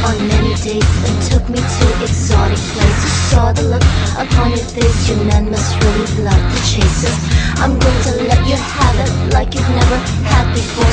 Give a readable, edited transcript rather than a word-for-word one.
on many dates and took me to exotic places. Saw the look upon your face, your man must really love the chase us. I'm going to let you have it like you've never had before.